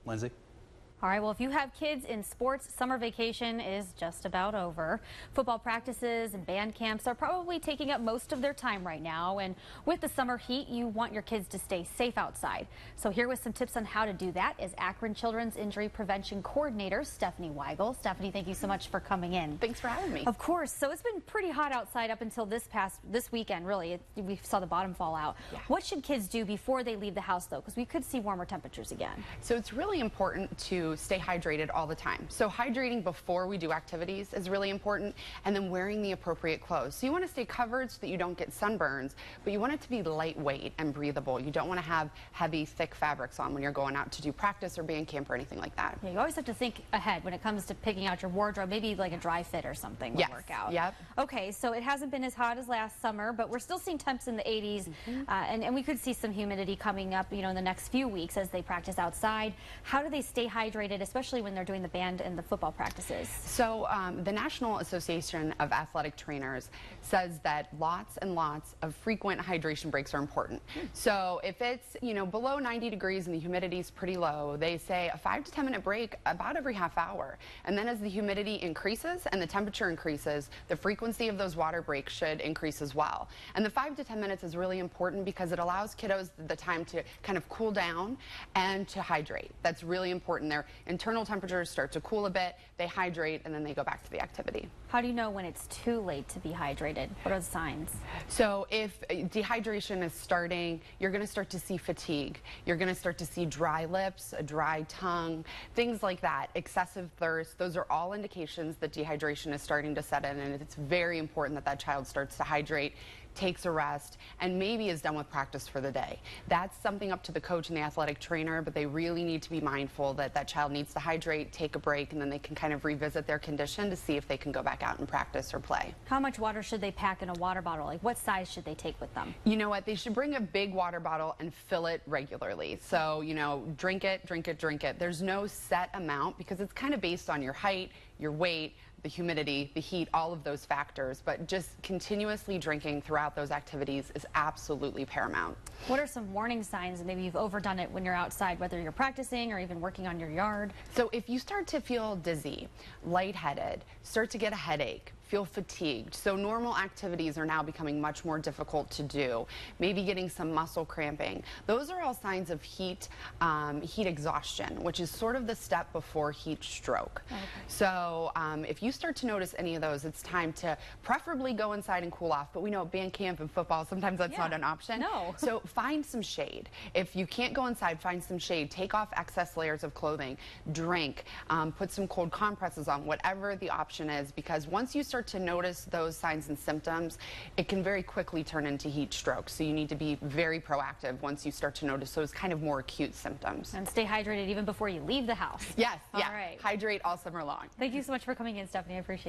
Lindsay? All right, well, if you have kids in sports, summer vacation is just about over. Football practices and band camps are probably taking up most of their time right now. And with the summer heat, you want your kids to stay safe outside. So here with some tips on how to do that is Akron Children's Injury Prevention Coordinator, Stephanie Weigel. Stephanie, thank you so much for coming in. Thanks for having me. Of course. So it's been pretty hot outside up until this weekend, really. We saw the bottom fall out. Yeah. What should kids do before they leave the house, though? Because we could see warmer temperatures again. So it's really important to stay hydrated all the time. So hydrating before we do activities is really important, and then wearing the appropriate clothes. So you want to stay covered so that you don't get sunburns, but you want it to be lightweight and breathable. You don't want to have heavy, thick fabrics on when you're going out to do practice or band camp or anything like that. Yeah, you always have to think ahead when it comes to picking out your wardrobe, maybe like a dry fit or something will work out. Yep. Okay, so it hasn't been as hot as last summer, but we're still seeing temps in the 80s, and we could see some humidity coming up, in the next few weeks as they practice outside. How do they stay hydrated, especially when they're doing the band and the football practices? So the National Association of Athletic Trainers says that lots and lots of frequent hydration breaks are important. So if it's below 90 degrees and the humidity is pretty low, they say a 5 to 10 minute break about every half hour. And then as the humidity increases and the temperature increases, the frequency of those water breaks should increase as well. And the 5 to 10 minutes is really important because it allows kiddos the time to kind of cool down and to hydrate. That's really important. Their internal temperatures start to cool a bit, they hydrate, and then they go back to the activity. How do you know when it's too late to be hydrated? What are the signs? So if dehydration is starting, you're going to start to see fatigue. You're going to start to see dry lips, a dry tongue, things like that, excessive thirst. Those are all indications that dehydration is starting to set in, and it's very important that that child starts to hydrate, takes a rest, and maybe is done with practice for the day. That's something up to the coach and the athletic trainer, but they really need to be mindful that that child needs to hydrate, take a break, and then they can kind of revisit their condition to see if they can go back out and practice or play. How much water should they pack in a water bottle? Like, what size should they take with them? You know what? They should bring a big water bottle and fill it regularly. So, drink it, drink it, drink it. There's no set amount because it's kind of based on your height, your weight, the humidity, the heat, all of those factors, but just continuously drinking throughout those activities is absolutely paramount. What are some warning signs that maybe you've overdone it when you're outside, whether you're practicing or even working on your yard? So if you start to feel dizzy, lightheaded, start to get a headache, feel fatigued, so normal activities are now becoming much more difficult to do, maybe getting some muscle cramping, those are all signs of heat exhaustion, which is sort of the step before heat stroke. Okay. So if you start to notice any of those, it's time to preferably go inside and cool off, but we know at band camp and football sometimes that's not an option. No. So find some shade. If you can't go inside, find some shade, take off excess layers of clothing, drink, put some cold compresses on, whatever the option is, because once you start to notice those signs and symptoms, it can very quickly turn into heat stroke. So you need to be very proactive once you start to notice those kind of more acute symptoms. And stay hydrated even before you leave the house. Yes, All yeah. right. Hydrate all summer long. Thank you so much for coming in, Stephanie. I appreciate it.